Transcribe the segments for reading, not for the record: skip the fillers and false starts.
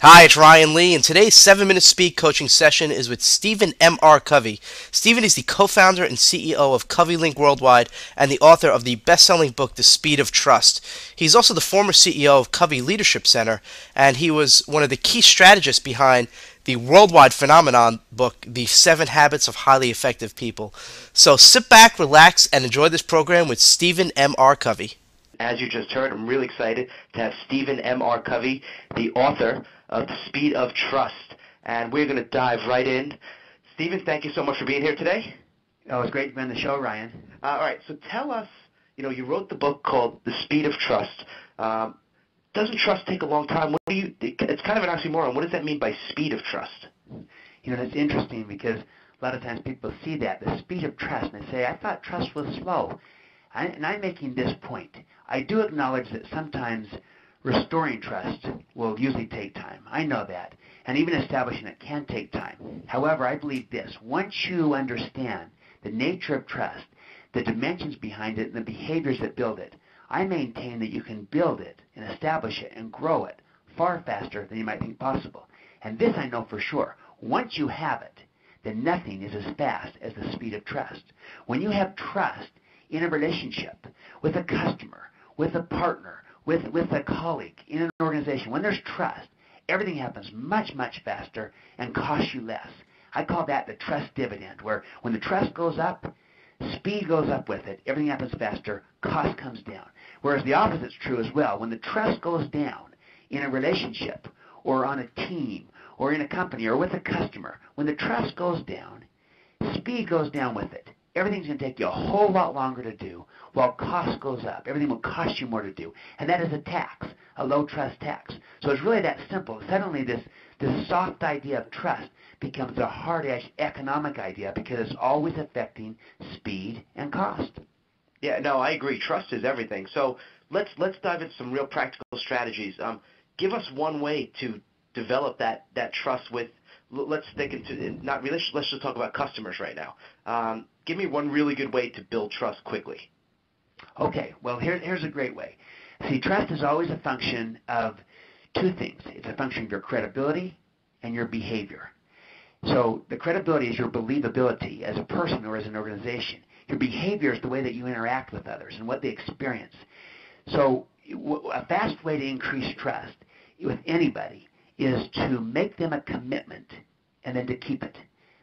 Hi, it's Ryan Lee, and today's 7-minute speed coaching session is with Stephen M.R. Covey. Stephen is the co-founder and CEO of Covey Link Worldwide and the author of the best-selling book, The Speed of Trust. He's also the former CEO of Covey Leadership Center, and he was one of the key strategists behind the worldwide phenomenon book, The 7 Habits of Highly Effective People. So sit back, relax, and enjoy this program with Stephen M.R. Covey. As you just heard, I'm really excited to have Stephen M.R. Covey, the author of The Speed of Trust, and we're going to dive right in. Stephen, thank you so much for being here today. Oh, it's great to be on the show, Ryan. All right, so tell us, you wrote the book called The Speed of Trust. Doesn't trust take a long time? It's kind of an oxymoron. What does that mean by speed of trust? It's interesting because a lot of times people see that, the speed of trust, and they say, I thought trust was slow. And I'm making this point. I do acknowledge that sometimes restoring trust will usually take time. I know that. And even establishing it can take time. However, I believe this. Once you understand the nature of trust, the dimensions behind it, and the behaviors that build it, I maintain that you can build it and establish it and grow it far faster than you might think possible. And this I know for sure. Once you have it, then nothing is as fast as the speed of trust. When you have trust in a relationship, with a customer, with a partner, with a colleague, in an organization, when there's trust, everything happens much, much faster and costs you less. I call that the trust dividend, where when the trust goes up, speed goes up with it, everything happens faster, cost comes down. Whereas the opposite's true as well. When the trust goes down in a relationship or on a team or in a company or with a customer, when the trust goes down, speed goes down with it. Everything's going to take you a whole lot longer to do while cost goes up. Everything will cost you more to do. And that is a tax, a low trust tax. So it's really that simple. Suddenly this soft idea of trust becomes a hard-edged economic idea because it's always affecting speed and cost. Yeah, no, I agree. Trust is everything. So let's dive into some real practical strategies. Give us one way to develop that trust with. Let's stick into not relations. Let's just talk about customers right now. Give me one really good way to build trust quickly. Okay, well, here's a great way. See, trust is always a function of two things. It's a function of your credibility and your behavior. So the credibility is your believability as a person or as an organization. Your behavior is the way that you interact with others and what they experience. So a fast way to increase trust with anybody is to make them a commitment and then to keep it.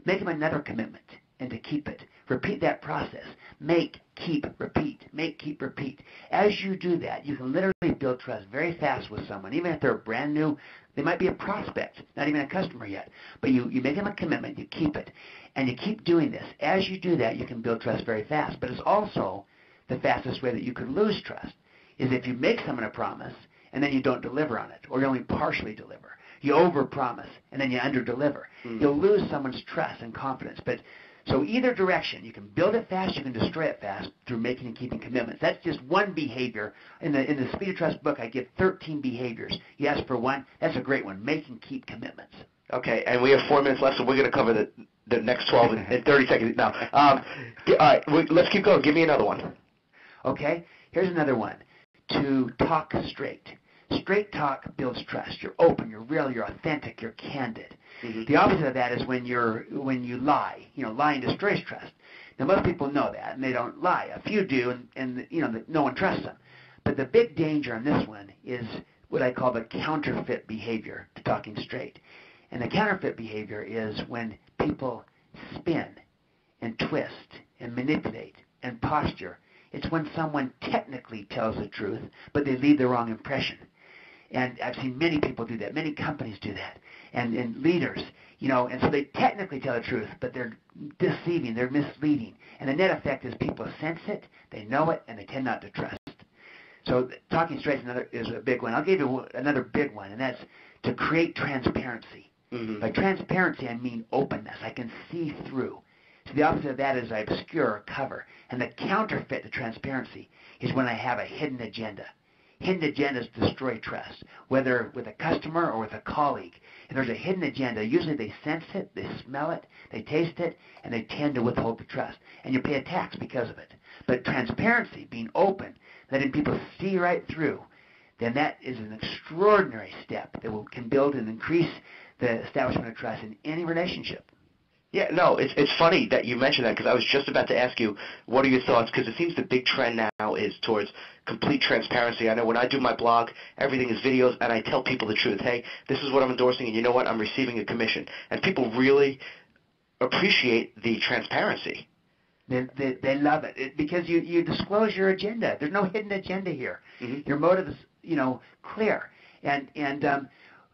Make them another commitment and to keep it. Repeat that process. Make, keep, repeat. Make, keep, repeat. As you do that, you can literally build trust very fast with someone. Even if they're brand new, they might be a prospect, not even a customer yet. But you make them a commitment, you keep it, and you keep doing this. As you do that, you can build trust very fast. But it's also the fastest way that you could lose trust is if you make someone a promise and then you don't deliver on it, or you only partially deliver. You overpromise and then you underdeliver. You'll lose someone's trust and confidence. But so either direction, you can build it fast, you can destroy it fast through making and keeping commitments. That's just one behavior. In the Speed of Trust book, I give 13 behaviors. You ask for one, that's a great one. Make and keep commitments. Okay, and we have 4 minutes left, so we're going to cover the next 12 in 30 seconds. Now, all right, let's keep going. Give me another one. Okay, here's another one. To talk straight. Straight talk builds trust. You're open, you're real, you're authentic, you're candid. Mm-hmm. The opposite of that is when you lie. Lying destroys trust. Now most people know that and they don't lie. A few do, and no one trusts them. But the big danger on this one is what I call the counterfeit behavior to talking straight. And the counterfeit behavior is when people spin and twist and manipulate and posture. It's when someone technically tells the truth, but they leave the wrong impression. And I've seen many people do that. Many companies do that. And leaders, and so they technically tell the truth, but they're deceiving, they're misleading. And the net effect is people sense it, they know it, and they tend not to trust. So talking straight is a big one. I'll give you another big one, and that's to create transparency. Mm-hmm. By transparency, I mean openness. I can see through. So the opposite of that is I obscure or cover. And the counterfeit to transparency is when I have a hidden agenda. Hidden agendas destroy trust, whether with a customer or with a colleague. If there's a hidden agenda, usually they sense it, they smell it, they taste it, and they tend to withhold the trust. And you pay a tax because of it. But transparency, being open, letting people see right through, then that is an extraordinary step that can build and increase the establishment of trust in any relationship. Yeah, no, it's funny that you mentioned that because I was just about to ask you, what are your thoughts? Because it seems the big trend now is towards complete transparency. I know when I do my blog, everything is videos, and I tell people the truth. Hey, this is what I'm endorsing, and you know what? I'm receiving a commission. And people really appreciate the transparency. They love it because you disclose your agenda. There's no hidden agenda here. Mm-hmm. Your motive is clear. And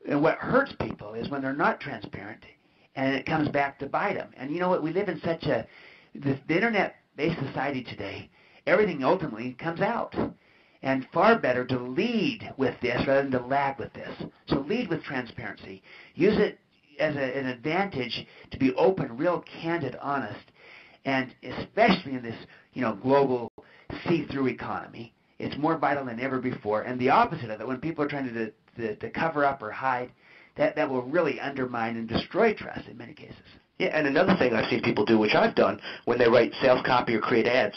what hurts people is when they're not transparent, and it comes back to bite them. And you know what? We live in such the internet-based society today. Everything ultimately comes out. And far better to lead with this rather than to lag with this. So lead with transparency. Use it as an advantage to be open, real, candid, honest. And especially in this, global see-through economy, it's more vital than ever before. And the opposite of it, when people are trying to cover up or hide, that will really undermine and destroy trust in many cases. Yeah, and another thing I've seen people do, which I've done, when they write sales copy or create ads,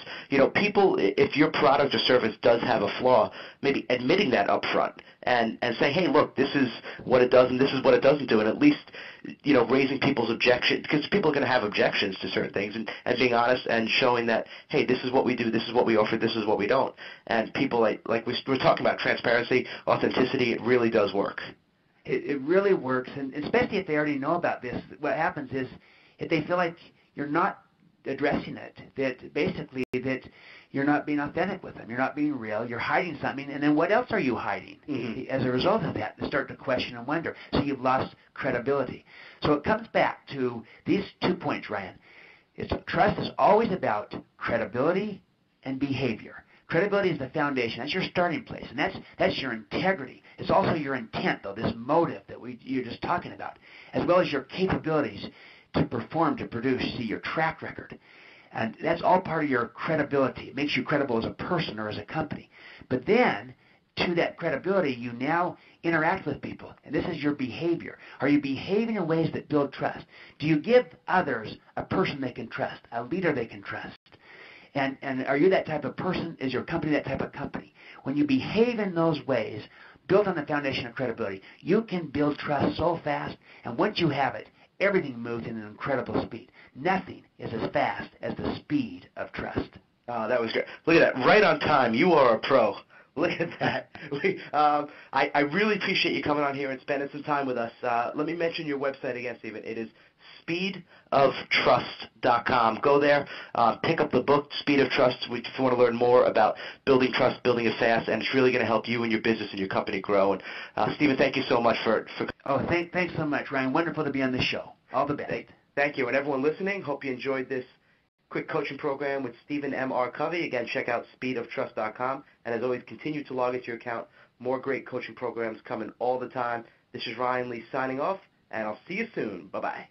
people, if your product or service does have a flaw, maybe admitting that up front and saying, hey, look, this is what it does and this is what it doesn't do, and at least, raising people's objections, because people are going to have objections to certain things, and being honest and showing that, hey, this is what we do, this is what we offer, this is what we don't. And people, like we're talking about transparency, authenticity, it really does work. It really works, and especially if they already know about this, what happens is if they feel like you're not addressing it, that basically that you're not being authentic with them, you're not being real, you're hiding something, and then what else are you hiding? Mm-hmm. As a result of that, they start to question and wonder. So you've lost credibility. So it comes back to these 2 points, Ryan. Trust is always about credibility and behavior. Credibility is the foundation. That's your starting place, and that's your integrity. It's also your intent, though, this motive that you're just talking about, as well as your capabilities to perform, to produce, see your track record. And that's all part of your credibility. It makes you credible as a person or as a company. But then, to that credibility, you now interact with people, and this is your behavior. Are you behaving in ways that build trust? Do you give others a person they can trust, a leader they can trust? And are you that type of person? Is your company that type of company? When you behave in those ways, built on the foundation of credibility, you can build trust so fast, and once you have it, everything moves in an incredible speed. Nothing is as fast as the speed of trust. Oh, that was great. Look at that. Right on time. You are a pro. Look at that. I really appreciate you coming on here and spending some time with us. Let me mention your website again, Stephen. It is speedoftrust.com. Go there, pick up the book, Speed of Trust, if you want to learn more about building trust, building it fast, and it's really going to help you and your business and your company grow. And Stephen, thank you so much for thanks so much, Ryan. Wonderful to be on the show. All the best. Thank you. And everyone listening, hope you enjoyed this quick coaching program with Stephen M.R. Covey. Again, check out speedoftrust.com. And as always, continue to log into your account. More great coaching programs coming all the time. This is Ryan Lee signing off, and I'll see you soon. Bye-bye.